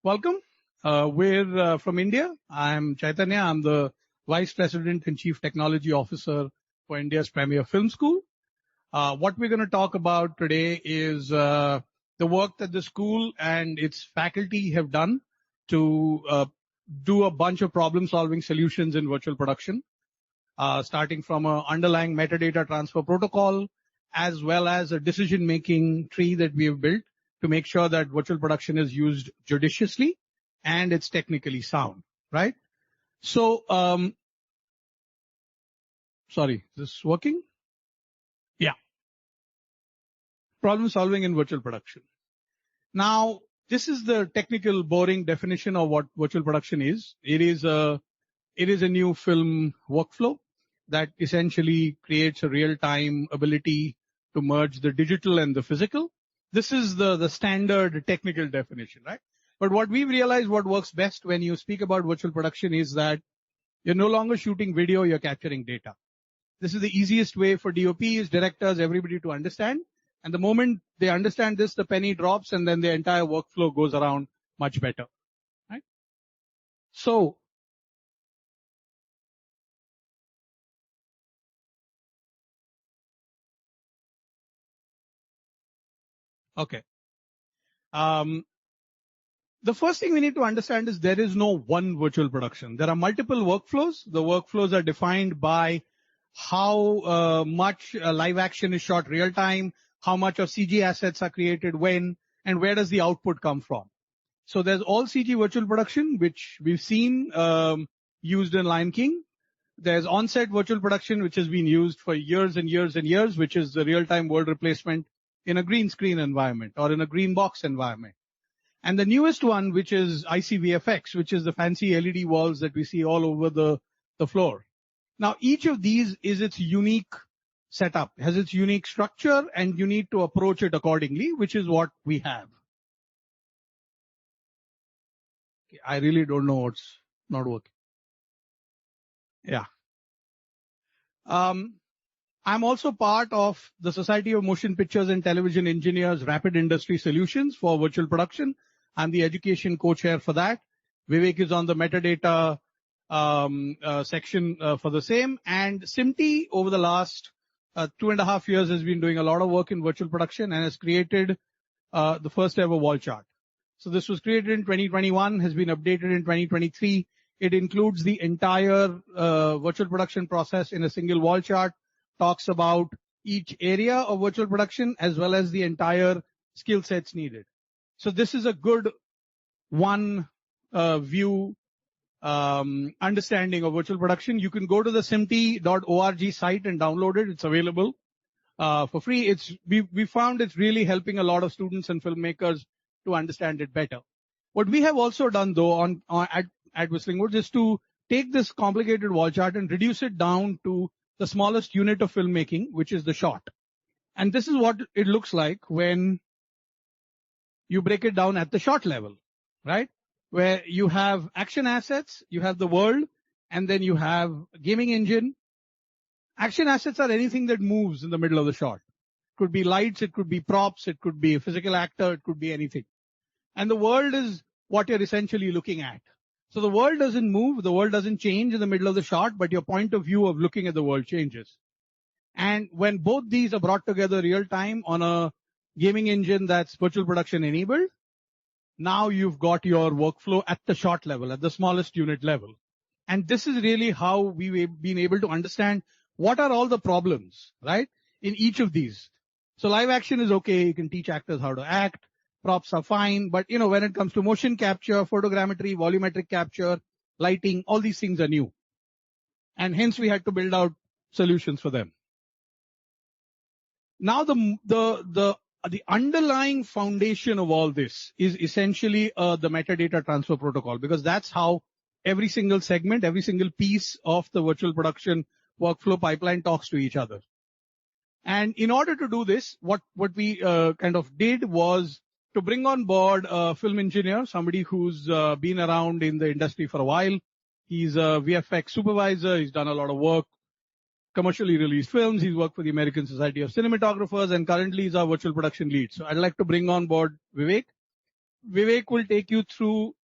Welcome. We're from India. I'm Chaitanya. I'm the Vice President and Chief Technology Officer for India's premier film school. What we're going to talk about today is the work that the school and its faculty have done to do a bunch of problem-solving solutions in virtual production, starting from an underlying metadata transfer protocol, as well as a decision-making tree that we have built to make sure that virtual production is used judiciously and it's technically sound, right? So, sorry, is this working? Yeah. Problem solving in virtual production. Now, this is the technical, boring definition of what virtual production is. It is a new film workflow that essentially creates a real-time ability to merge the digital and the physical. This is the standard technical definition, right? But what we've realized what works best when you speak about virtual production is that you're no longer shooting video, you're capturing data. This is the easiest way for DOPs, directors, everybody to understand. And the moment they understand this, the penny drops and then the entire workflow goes around much better, right? So, okay. The first thing we need to understand is there is no one virtual production. There are multiple workflows. The workflows are defined by how much live action is shot real time, how much of CG assets are created when, and where does the output come from. So there's all CG virtual production, which we've seen used in Lion King. There's on-set virtual production, which has been used for years and years and years, which is the real-time world replacement in a green screen environment or in a green box environment. And the newest one, which is ICVFX, which is the fancy LED walls that we see all over the floor. Now, each of these is its unique setup, has its unique structure, and you need to approach it accordingly, which is what we have. Okay, I really don't know what's not working. Yeah. I'm also part of the Society of Motion Pictures and Television Engineers Rapid Industry Solutions for virtual production. I'm the education co-chair for that. Vivek is on the metadata section for the same. And SMPTE over the last 2.5 years has been doing a lot of work in virtual production and has created the first ever wall chart. So this was created in 2021, has been updated in 2023. It includes the entire virtual production process in a single wall chart, talks about each area of virtual production as well as the entire skill sets needed. So this is a good one view understanding of virtual production. You can go to the SMPTE.org site and download it. It's available for free. We found it's really helping a lot of students and filmmakers to understand it better. What we have also done though at Whistling Woods is to take this complicated wall chart and reduce it down to the smallest unit of filmmaking, which is the shot. And this is what it looks like when you break it down at the shot level, right? Where you have action assets, you have the world, and then you have gaming engine. Action assets are anything that moves in the middle of the shot. It could be lights, it could be props, it could be a physical actor, it could be anything. And the world is what you're essentially looking at. So the world doesn't move, the world doesn't change in the middle of the shot, but your point of view of looking at the world changes. And when both these are brought together real time on a gaming engine that's virtual production enabled, now you've got your workflow at the shot level, at the smallest unit level. And this is really how we've been able to understand what are all the problems, right, in each of these. So live action is okay, you can teach actors how to act, props are fine, but when it comes to motion capture, photogrammetry, volumetric capture, lighting, all these things are new. And hence we had to build out solutions for them. Now the underlying foundation of all this is essentially the metadata transfer protocol, because that's how every single segment, every single piece of the virtual production workflow pipeline talks to each other. And in order to do this, what we kind of did was to bring on board a film engineer, somebody who's been around in the industry for a while. He's a VFX supervisor. He's done a lot of work, commercially released films. He's worked for the American Society of Cinematographers and currently is our virtual production lead. So I'd like to bring on board Vivek. Vivek will take you through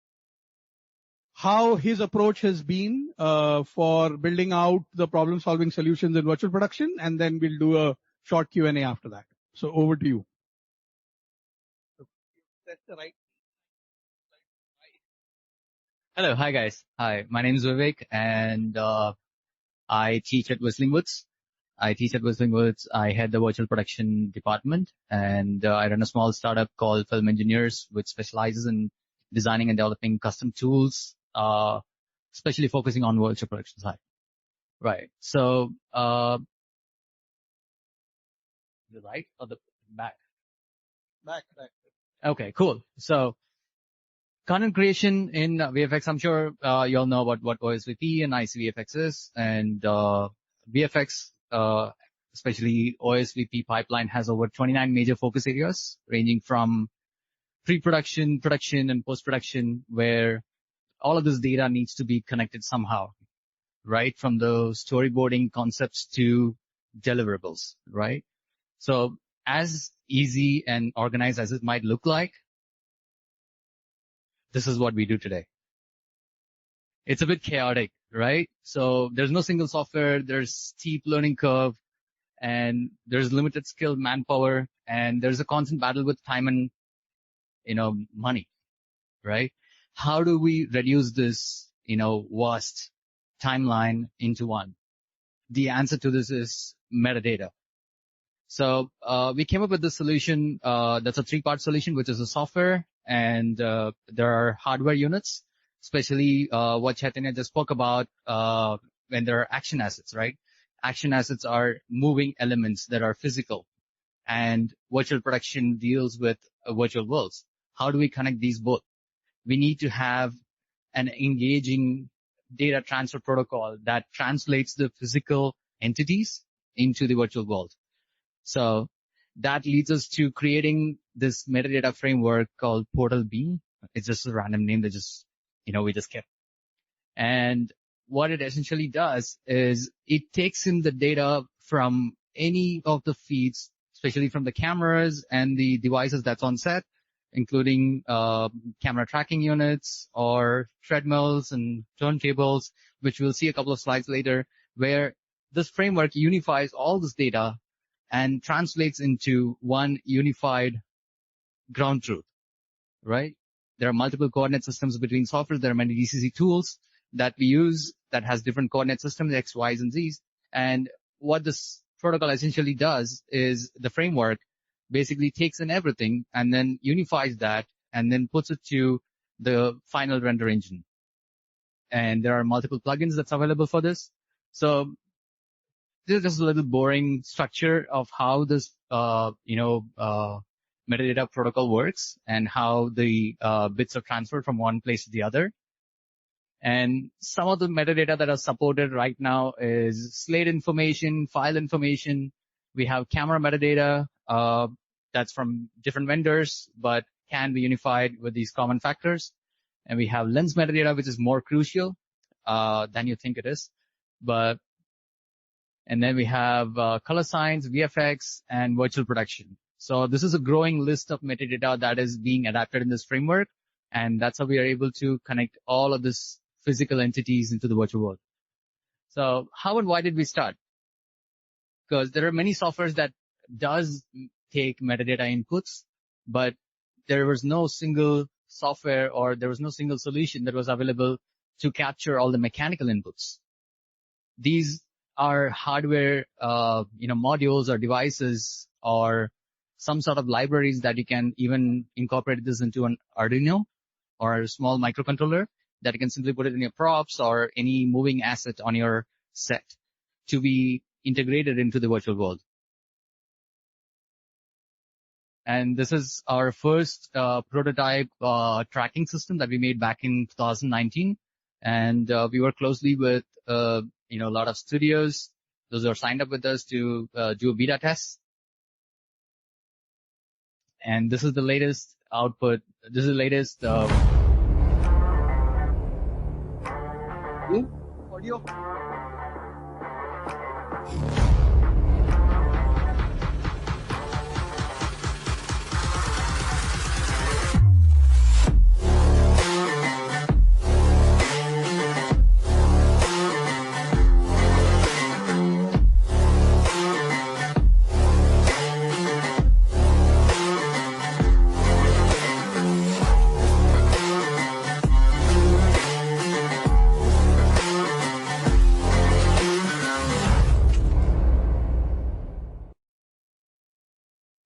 how his approach has been for building out the problem-solving solutions in virtual production, and then we'll do a short Q&A after that. So over to you. That's the right. Hello, hi guys. Hi, my name is Vivek, and I teach at Whistling Woods. I head the virtual production department, and I run a small startup called Film Engineers, which specializes in designing and developing custom tools, especially focusing on virtual production side. Right. So, the right or the back? Back. Okay, cool. So, content creation in VFX, I'm sure you all know about what OSVP and ICVFX is, and VFX, especially OSVP pipeline, has over 29 major focus areas, ranging from pre-production, production, and post-production, where all of this data needs to be connected somehow, right? From the storyboarding concepts to deliverables, right? So as easy and organized as it might look like, this is what we do today. It's a bit chaotic, right? So there's no single software, there's steep learning curve, and there's limited skilled manpower, and there's a constant battle with time and, money, right? How do we reduce this, vast timeline into one? The answer to this is metadata. So we came up with this solution that's a three-part solution, which is a software, and there are hardware units, especially what Chaitanya just spoke about when there are action assets, right? Action assets are moving elements that are physical, and virtual production deals with virtual worlds. How do we connect these both? We need to have an engaging data transfer protocol that translates the physical entities into the virtual world. So that leads us to creating this metadata framework called Portal B. It's just a random name that just, we just kept. And what it essentially does is it takes in the data from any of the feeds, especially from the cameras and the devices that's on set, including camera tracking units or treadmills and turntables, which we'll see a couple of slides later, where this framework unifies all this data and translates into one unified ground truth, right? There are multiple coordinate systems between software. There are many DCC tools that we use that has different coordinate systems, X, Y's, and Z's. And what this protocol essentially does is the framework basically takes in everything and then unifies that and then puts it to the final render engine. And there are multiple plugins that's available for this. So this is just a little boring structure of how this, metadata protocol works and how the bits are transferred from one place to the other. And some of the metadata that are supported right now is slate information, file information. We have camera metadata that's from different vendors, but can be unified with these common factors. And we have lens metadata, which is more crucial than you think it is. And then we have color science, VFX, and virtual production. So this is a growing list of metadata that is being adapted in this framework. And that's how we are able to connect all of this physical entities into the virtual world. So how and why did we start? Because there are many softwares that does take metadata inputs, but there was no single software or there was no single solution that was available to capture all the mechanical inputs. These are hardware, modules or devices or some sort of libraries that you can even incorporate this into an Arduino or a small microcontroller that you can simply put it in your props or any moving asset on your set to be integrated into the virtual world. And this is our first prototype tracking system that we made back in 2019. And we work closely with, a lot of studios. Those are signed up with us to do a beta test. And this is the latest output. This is the latest audio.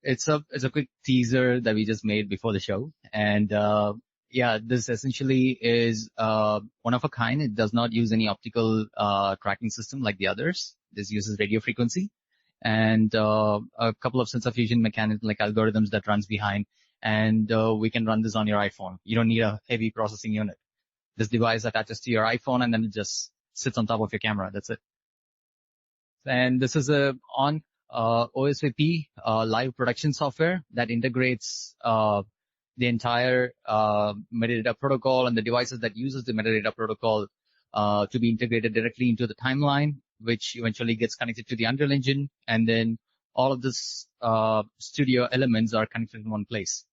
It's a quick teaser that we just made before the show. And, yeah, this essentially is, one of a kind. It does not use any optical, tracking system like the others. This uses radio frequency and, a couple of sensor fusion mechanisms like algorithms that runs behind. And, we can run this on your iPhone. You don't need a heavy processing unit. This device attaches to your iPhone and then it just sits on top of your camera. That's it. And this is on OSVP live production software that integrates the entire metadata protocol and the devices that uses the metadata protocol to be integrated directly into the timeline, which eventually gets connected to the Unreal Engine, and then all of this studio elements are connected in one place.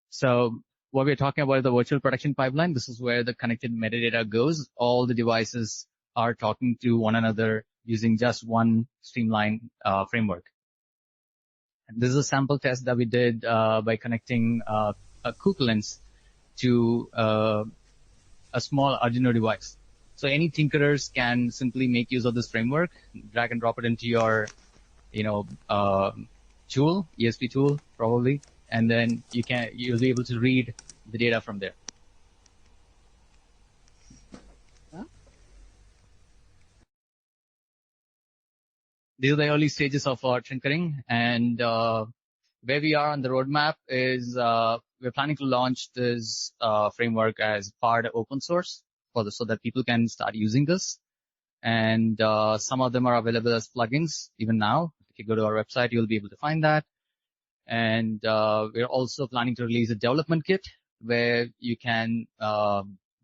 So what we're talking about is the virtual production pipeline. This is where the connected metadata goes. All the devices are talking to one another using just one streamlined framework. And this is a sample test that we did by connecting a Cook lens to a small Arduino device. So any tinkerers can simply make use of this framework, drag and drop it into your, tool, ESP tool probably, and then you'll be able to read the data from there. These are the early stages of our tinkering, and where we are on the roadmap is we're planning to launch this framework as part of open source so that people can start using this. And some of them are available as plugins even now. If you go to our website, you'll be able to find that. And we're also planning to release a development kit where you can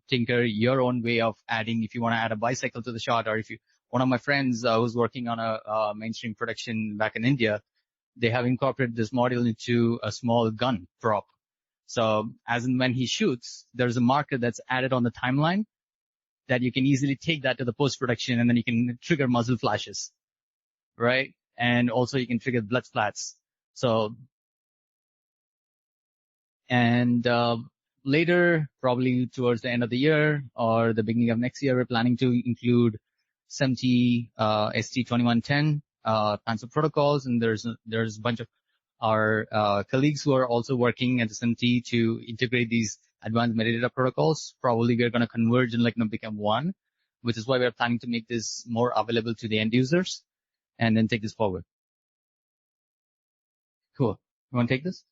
tinker your own way of adding, if you want to add a bicycle to the shot, or if you, one of my friends who's working on a mainstream production back in India, they have incorporated this module into a small gun prop. So as and when he shoots, there's a marker that's added on the timeline that you can easily take that to the post-production, and then you can trigger muzzle flashes, right? And also you can trigger blood splats. So, and later, probably towards the end of the year or the beginning of next year, we're planning to include SMPTE ST2110 kinds of protocols, and there's a bunch of our colleagues who are also working at SMPTE to integrate these advanced metadata protocols. Probably we're going to converge and become one, which is why we're planning to make this more available to the end users and then take this forward. Cool. You want to take this?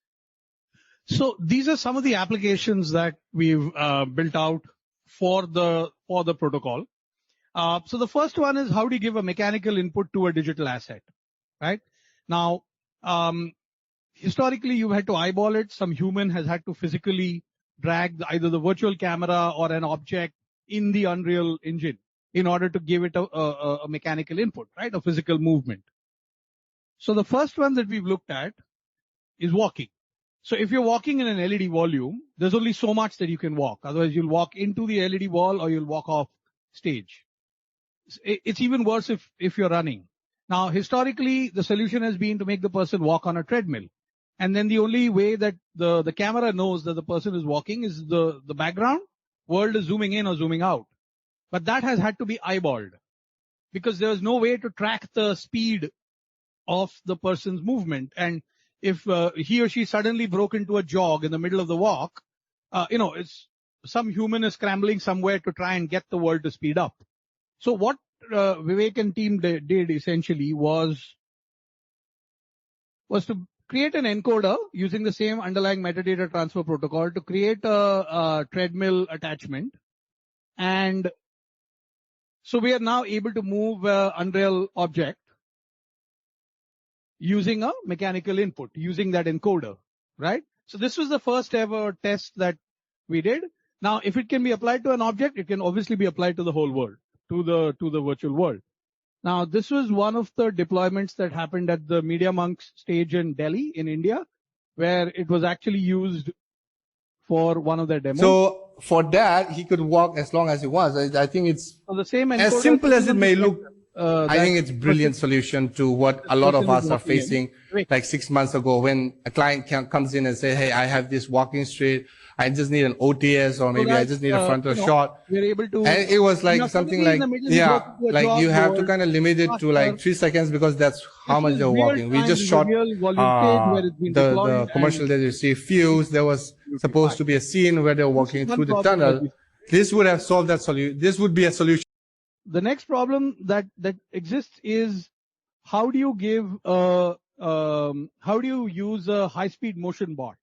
So these are some of the applications that we've built out for the protocol. So the first one is, how do you give a mechanical input to a digital asset, right? Now, historically, you've had to eyeball it. Some human has had to physically drag either the virtual camera or an object in the Unreal Engine in order to give it a mechanical input, right? A physical movement. So the first one that we've looked at is walking. So if you're walking in an LED volume, there's only so much that you can walk. Otherwise, you'll walk into the LED wall or you'll walk off stage. It's even worse if you're running. Now, historically, the solution has been to make the person walk on a treadmill. And then the only way that the camera knows that the person is walking is the background world is zooming in or zooming out. But that has had to be eyeballed because there was no way to track the speed of the person's movement. And if he or she suddenly broke into a jog in the middle of the walk, it's some human is scrambling somewhere to try and get the world to speed up. So what Vivek and team did essentially was to create an encoder using the same underlying metadata transfer protocol to create a treadmill attachment. And so we are now able to move an Unreal object using a mechanical input, using that encoder, right? So this was the first ever test that we did. Now, if it can be applied to an object, it can obviously be applied to the whole world, to the virtual world. Now, this was one of the deployments that happened at the Media Monks stage in Delhi, in India, where it was actually used for one of their demos. So for that, he could walk as long as he wants. I think it's so the same as simple as it may look. I think it's a brilliant solution to what a lot of us are facing. Like 6 months ago, when a client comes in and say, "Hey, I have this walking street. I just need an OTS, or maybe I just need a frontal shot. We're able to, And it was like something like, yeah, like you have to kind of limit it to like 3 seconds because that's how much they're walking. We just shot the commercial that you see, Fuse. There was supposed to be a scene where they're walking through the tunnel. This would have solved that solution. This would be a solution. The next problem that exists is how do you use a high-speed motion bot,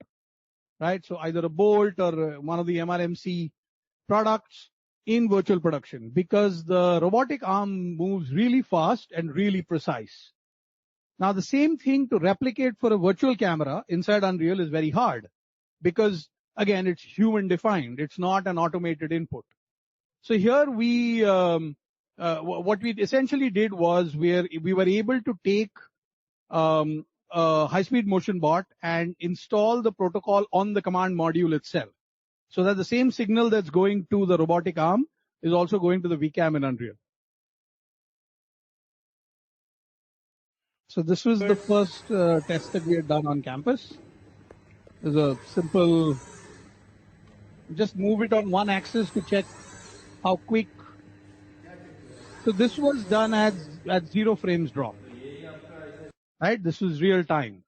right? So either a Bolt or one of the MRMC products in virtual production, because the robotic arm moves really fast and really precise. Now, the same thing to replicate for a virtual camera inside Unreal is very hard because, again, it's human defined. It's not an automated input. So here what we essentially did was we were able to take a high-speed motion bot and install the protocol on the command module itself, so that the same signal that's going to the robotic arm is also going to the VCAM in Unreal. So this was the first test that we had done on campus. There's a simple, just move it on one axis to check how quick. So this was done at 0 frames drop. Right? This was real time.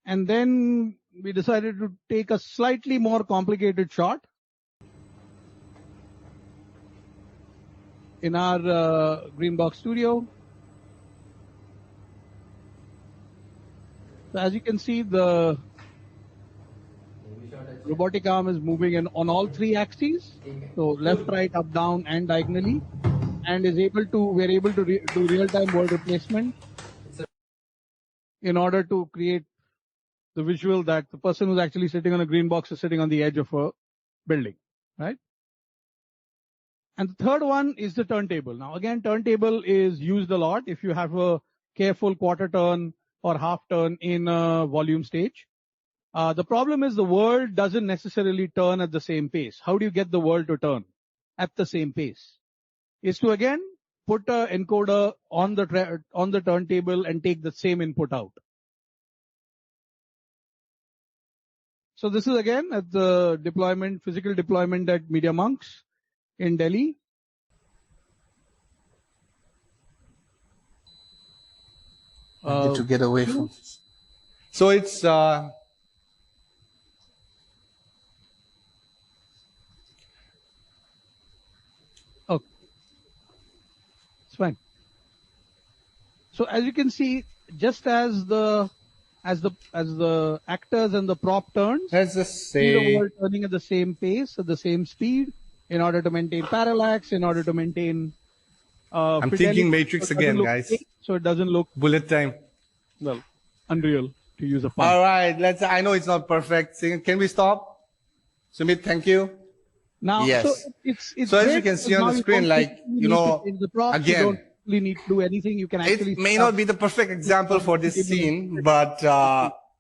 And then we decided to take a slightly more complicated shot in our Greenbox studio. So as you can see, the robotic arm is moving on all 3 axes. So left, right, up, down, and diagonally, and we're able to do real-time world replacement in order to create the visual that the person who's actually sitting on a green box is sitting on the edge of a building, right? And the third one is the turntable. Now again, turntable is used a lot if you have a careful quarter turn or half turn in a volume stage. The problem is the world doesn't necessarily turn at the same pace. How do you get the world to turn at the same pace? Is to again put an encoder on the turntable and take the same input out. So this is again at the physical deployment at Media Monks in Delhi. I need to get away from this. So it's Oh, it's fine. So as you can see, just as the actors and the prop turns, let's just see the say world turning at the same pace, at the same speed, in order to maintain parallax, in order to maintain I'm fidelity, thinking Matrix again, guys. fake, so it doesn't look, Bullet time. well, unreal, to use a pun. All right, I know it's not perfect. Can we stop? Sumit, thank you. Now, yes. So it's so as you can see on the screen, like, you know, again, you don't really need to do anything. You can actually. It may not be the perfect example for this scene, but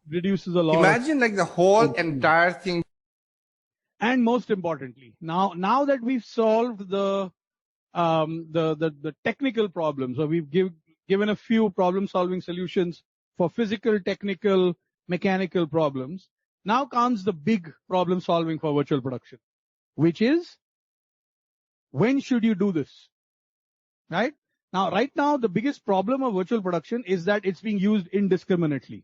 reduces a lot. Imagine like the whole entire thing. And most importantly, now that we've solved the technical problems, or we've given a few problem-solving solutions for physical, technical, mechanical problems, now comes the big problem-solving for virtual production, which is, when should you do this? Right? Right now, the biggest problem of virtual production is that it's being used indiscriminately.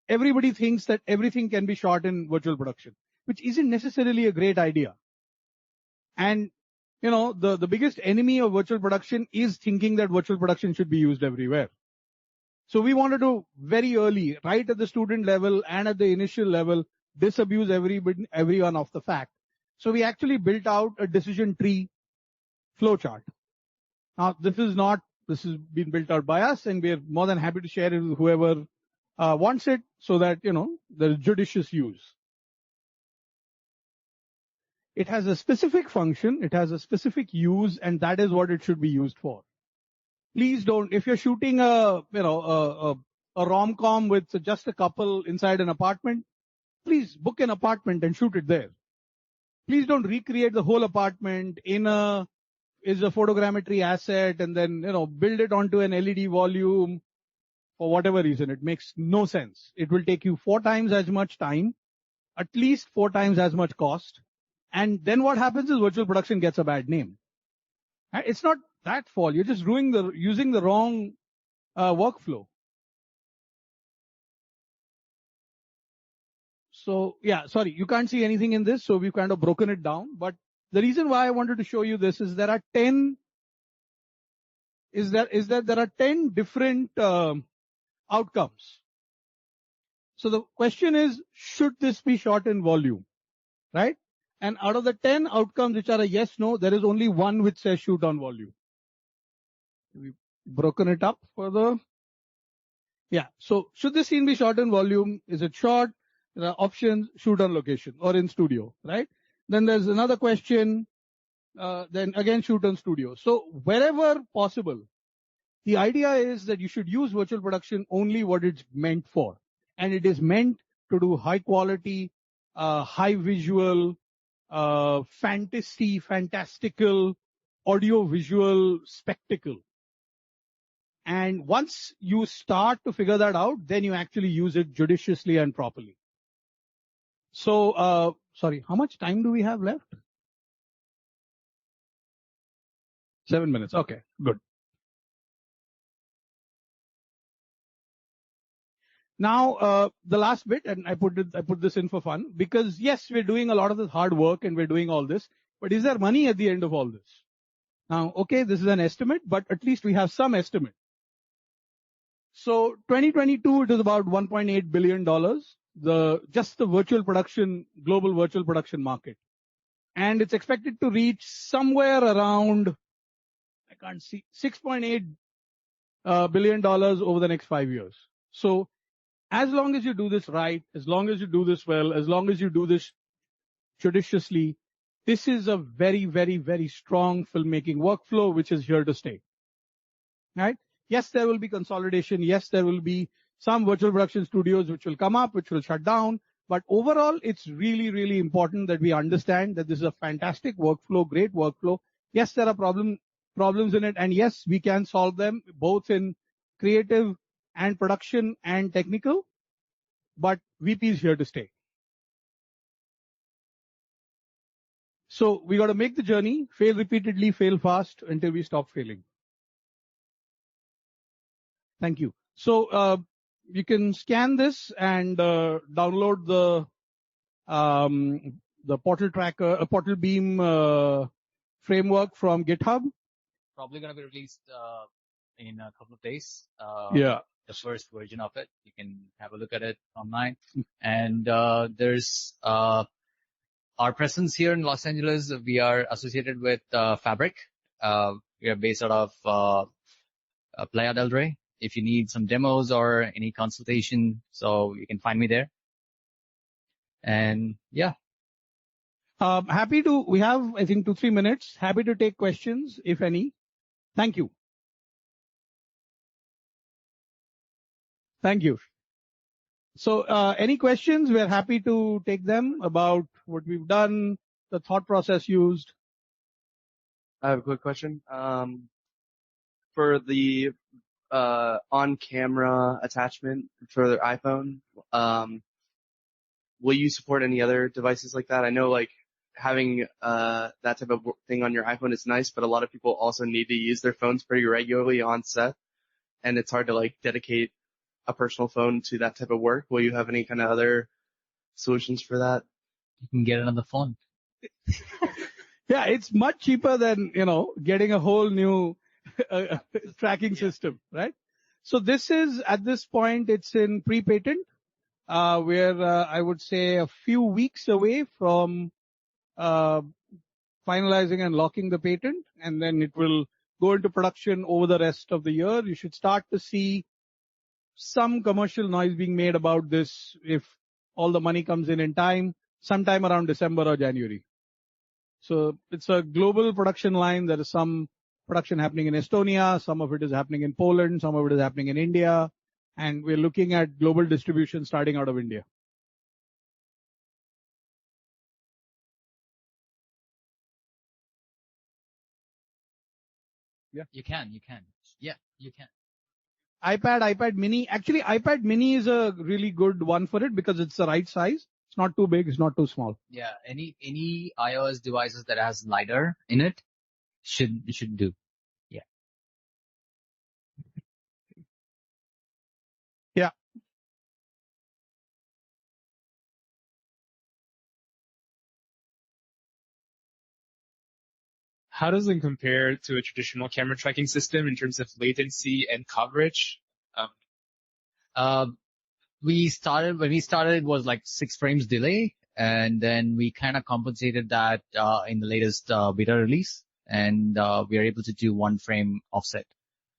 Everybody thinks that everything can be shot in virtual production, which isn't necessarily a great idea. And, you know, the biggest enemy of virtual production is thinking that virtual production should be used everywhere. So we wanted to very early, right at the student level and at the initial level, disabuse everyone of the fact. So we actually built out a decision tree flowchart. Now, this has been built out by us, and we're more than happy to share it with whoever wants it, so that, you know, there's judicious use. It has a specific function, it has a specific use, and that is what it should be used for. Please don't, if you're shooting a rom-com with just a couple inside an apartment, please book an apartment and shoot it there. Please don't recreate the whole apartment is a photogrammetry asset and then, you know, build it onto an LED volume for whatever reason. It makes no sense. It will take you 4 times as much time. at least 4 times as much cost. And then what happens is virtual production gets a bad name. It's not that fault. You're just using the wrong workflow. So yeah, sorry, you can't see anything in this, so we've kind of broken it down. But the reason why I wanted to show you this is there are 10 different outcomes. So the question is, should this be shot in volume, right? And out of the 10 outcomes which are a yes, no, there is only one which says shoot on volume. We've broken it up further. Yeah. So should this scene be shot in volume? Is it short? There are options, shoot on location or in studio, right? Then there's another question, then again shoot on studio. So wherever possible, the idea is that you should use virtual production only what it's meant for. And it is meant to do high quality, high visual, fantastical, audio visual spectacle. And once you start to figure that out, then you actually use it judiciously and properly. So, sorry, how much time do we have left? 7 minutes. Okay, good. Now, the last bit, and I put this in for fun, because yes, we're doing a lot of this hard work and we're doing all this, but is there money at the end of all this? Now, okay, this is an estimate, but at least we have some estimate. So 2022, it is about $1.8 billion, just the virtual production, global virtual production market. And it's expected to reach somewhere around, I can't see, $6.8 billion over the next 5 years. So as long as you do this right, as long as you do this well, as long as you do this judiciously, this is a very, very, very strong filmmaking workflow which is here to stay. Right? Yes, there will be consolidation. Yes, there will be some virtual production studios which will come up, which will shut down. But overall, it's really, really important that we understand that this is a fantastic workflow, great workflow. Yes, there are problems in it. And yes, we can solve them both in creative and production and technical. But VP is here to stay. So we got to make the journey, fail repeatedly, fail fast until we stop failing. Thank you. So you can scan this and download the portal tracker, portal beam framework from GitHub. Probably going to be released in a couple of days. Yeah. The first version of it. You can have a look at it online. And there's our presence here in Los Angeles. We are associated with Fabric. We are based out of Playa del Rey. If you need some demos or any consultation, so you can find me there. And yeah. We have, I think, 2-3 minutes. Happy to take questions, if any. Thank you. Thank you. So, any questions? We're happy to take them about what we've done, the thought process used. I have a quick question. For the on-camera attachment for their iPhone, will you support any other devices like that? I know like having that type of thing on your iPhone is nice, but a lot of people also need to use their phones pretty regularly on set, and it's hard to like dedicate a personal phone to that type of work. Will you have any kind of other solutions for that? You can get it on the phone. Yeah, it's much cheaper than, getting a whole new tracking system, right? So this is, at this point, it's in pre-patent, where I would say a few weeks away from finalizing and locking the patent, and then it will go into production over the rest of the year. You should start to see some commercial noise being made about this if all the money comes in time, sometime around December or January. So it's a global production line. There is some production happening in Estonia, some of it is happening in Poland, some of it is happening in India, and we're looking at global distribution starting out of India. Yeah. You can. Yeah, you can. iPad mini. Actually, iPad mini is a really good one for it because it's the right size. It's not too big, it's not too small. Yeah, any iOS devices that has LiDAR in it should do. Yeah. Yeah. How does it compare to a traditional camera tracking system in terms of latency and coverage? When we started, it was like 6 frames delay, and then we kind of compensated that in the latest beta release, and we are able to do 1 frame offset,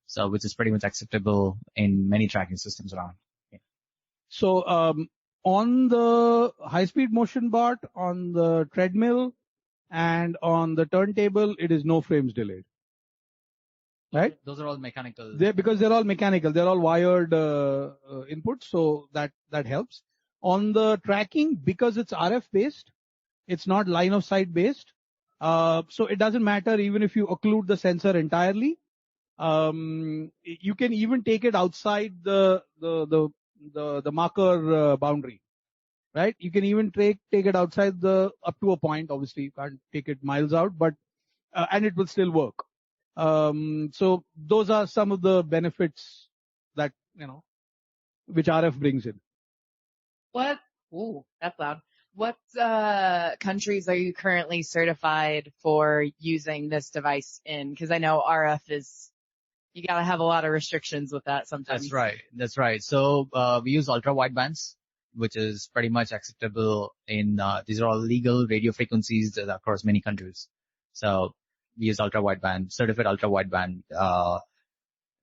so which is pretty much acceptable in many tracking systems around. Yeah. So on the high-speed motion bot, on the treadmill, and on the turntable, it is no frames delayed. Right? Those are all mechanical. Because they're all mechanical. They're all wired inputs, so that helps. On the tracking, because it's RF based, it's not line of sight based. So it doesn't matter even if you occlude the sensor entirely. You can even take it outside the marker boundary. Right? You can even take it outside up to a point. Obviously, you can't take it miles out, but and it will still work. So those are some of the benefits that which RF brings in. That's loud. What countries are you currently certified for using this device in? Because I know RF you got to have a lot of restrictions with that sometimes. That's right. So we use ultra widebands, which is pretty much acceptable in, these are all legal radio frequencies across many countries. So we use certified ultra wideband,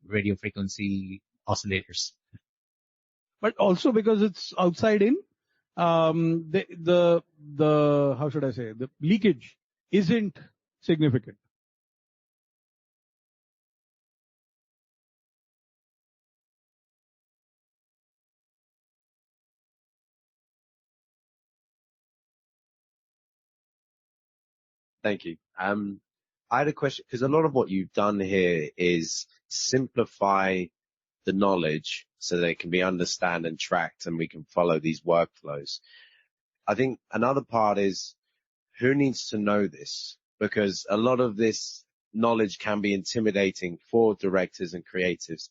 radio frequency oscillators. But also because it's outside in, the how should I say, the leakage isn't significant. Thank you. I had a question, because a lot of what you've done here is simplify the knowledge so that it can be understood and tracked and we can follow these workflows. I think another part is who needs to know this, because a lot of this knowledge can be intimidating for directors and creatives.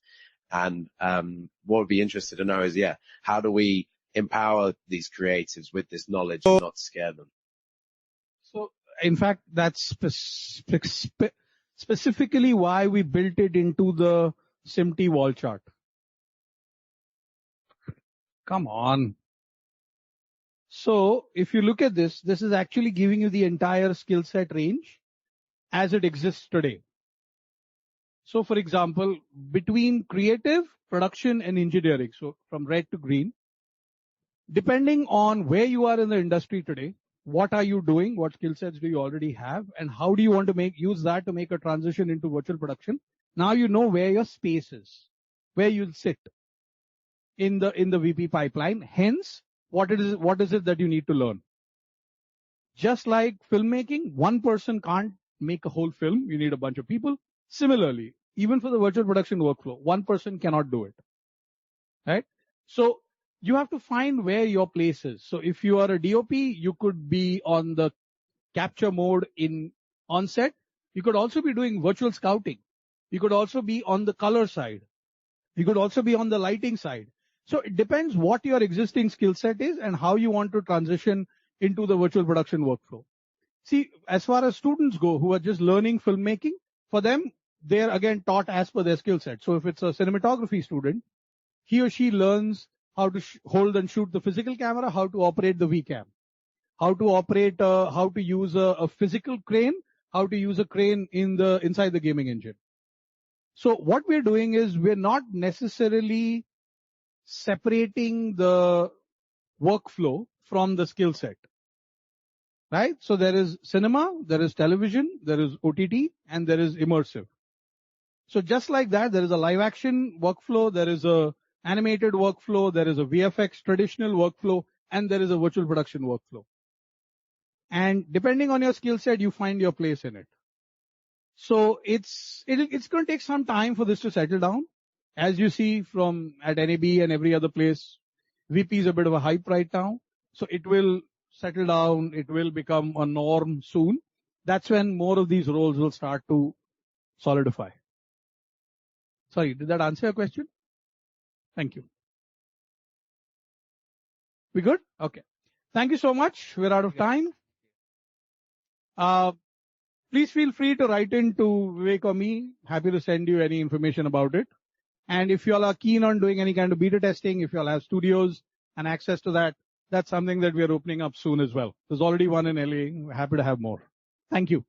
And what would be interested to know is, how do we empower these creatives with this knowledge and not scare them? So, in fact, that's specifically why we built it into the SMPTE wall chart. Come on. So, if you look at this is actually giving you the entire skill set range as it exists today. So, for example, between creative, production, and engineering, so from red to green, depending on where you are in the industry today, what are you doing? What skill sets do you already have? And how do you want to use that to make a transition into virtual production? Now you know where your space is, where you'll sit in the VP pipeline. Hence, what is it that you need to learn? Just like filmmaking, one person can't make a whole film. You need a bunch of people. Similarly, even for the virtual production workflow, one person cannot do it. Right? So you have to find where your place is. So if you are a DOP, you could be on the capture mode on set. You could also be doing virtual scouting. You could also be on the color side. You could also be on the lighting side. So it depends what your existing skill set is and how you want to transition into the virtual production workflow. See, as far as students go who are just learning filmmaking, for them, they're again taught as per their skill set. So if it's a cinematography student, he or she learns how to hold and shoot the physical camera, how to operate the VCam, how to use a physical crane, how to use a crane inside the gaming engine. So what we're doing is we're not necessarily separating the workflow from the skill set. Right? So there is cinema, there is television, there is OTT, and there is immersive. So just like that, there is a live action workflow, there is a animated workflow, there is a VFX traditional workflow, and there is a virtual production workflow. And depending on your skill set, you find your place in it. So it's going to take some time for this to settle down. As you see from at NAB and every other place, VP is a bit of a hype right now. So it will settle down. It will become a norm soon. That's when more of these roles will start to solidify. Sorry, did that answer your question? Thank you. We good? Okay. Thank you so much. We're out of time. Please feel free to write in to Vivek or me. Happy to send you any information about it. And if you all are keen on doing any kind of beta testing, if you all have studios and access to that, that's something that we are opening up soon as well. There's already one in LA. We're happy to have more. Thank you.